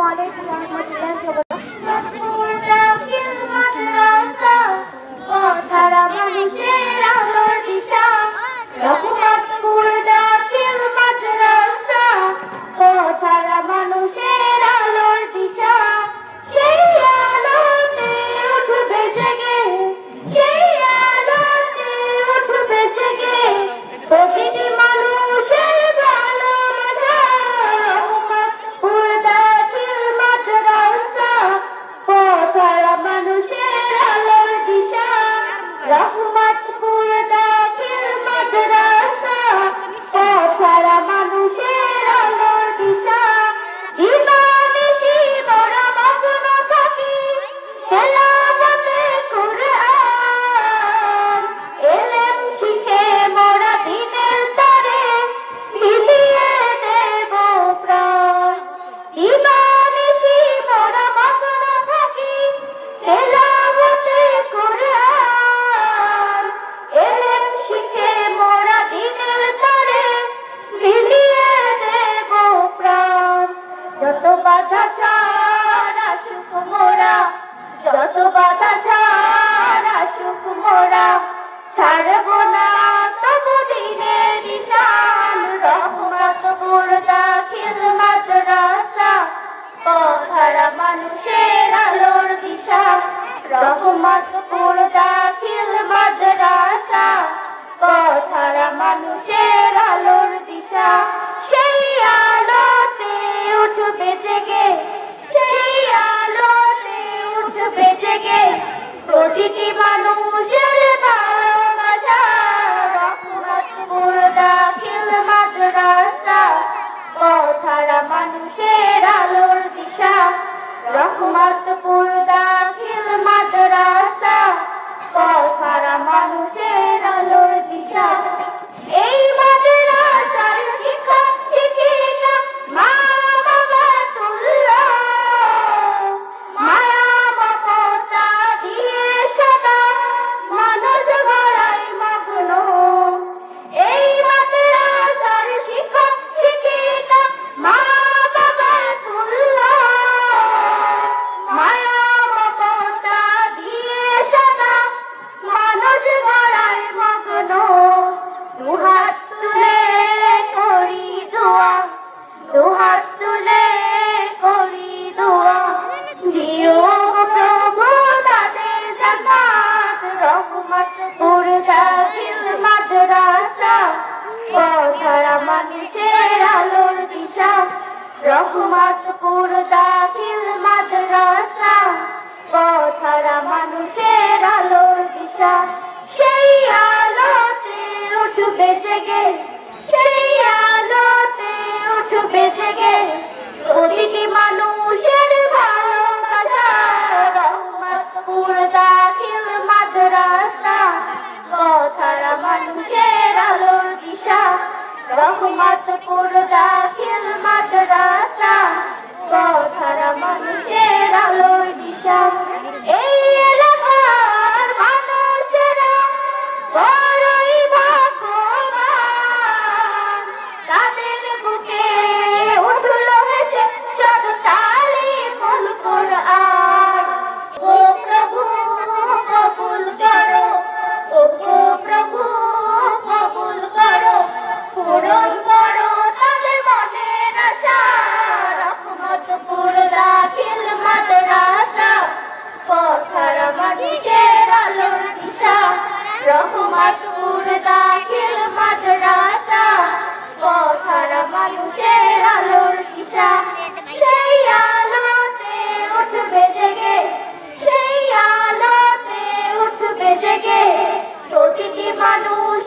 আলাইকুম ওয়া রাহমাতুল্লাহি ওয়া রহমতপুর দাখিল মাদ্রাসা পথহারা মানুষের আলোর দিশা সেই আলোতে উঠবে জেগে সেই আলোতে উঠবে জেগে প্রতিটি মানুষের ভালোবাসা রহমতপুর দাখিল মাদ্রাসা পথহারা মানুষের আলোর দিশা রহমতপুর দাখিল মাদ্রাসা পথহারা মানুষের আলোর দিশা এই মাদ্রাসার শিক্ষক শিক্ষিকা মা বাবা তুল্য মায়া মমতা দিয়ে সদা মানুষ গড়ায় মগ্ন এই মাদ্রাসার শিক্ষক শিক্ষিকা মা বাবা তুল্য মায়া মমতা দিয়ে সদা মানুষ গড়ায় মগ্ন দুহাত তুলে করি দোয়া দুহাত তুলে করি দোয়া দিও প্রভু তাদের জান্নাত রহমতপুর দাখিল মাদ্রাসা পথহারা মানুষের আলোর দিশা রহমতপুর দাখিল মাদ্রাসা পথহারা মানুষের আলোর দিশা সেই আলোতে উঠবে জেগে সেই আলোতে উঠবে জেগে প্রতিটি মানুষের ভালোবাসা রহমতপুর দাখিল মাদ্রাসা পথহারা মানুষের আলোর দিশা রহমতপুর দাখিল মাদ্রাসা পথহারা মানুষের আলোর দিশা এই এলাকার মানুষেরা বড়ই ভাগ্যবান তাদের বুকে উঠল হেসে সদ তালিমুল কুরআন ও প্রভু কবুল করো ও প্রভু কবুল করো পূরণ করো তাদের মনের আশা রহমতপুর দাখিল মাদ্রাসা পথহারা মানুষের আলোর দিশা রহমতপুর দাখিল মাদ্রাসা পথহারা মানুষের আলোর দিশা সেই আলোতে উঠবে জেগে সেই আলোতে উঠবে জেগে প্রতিটি মানুষ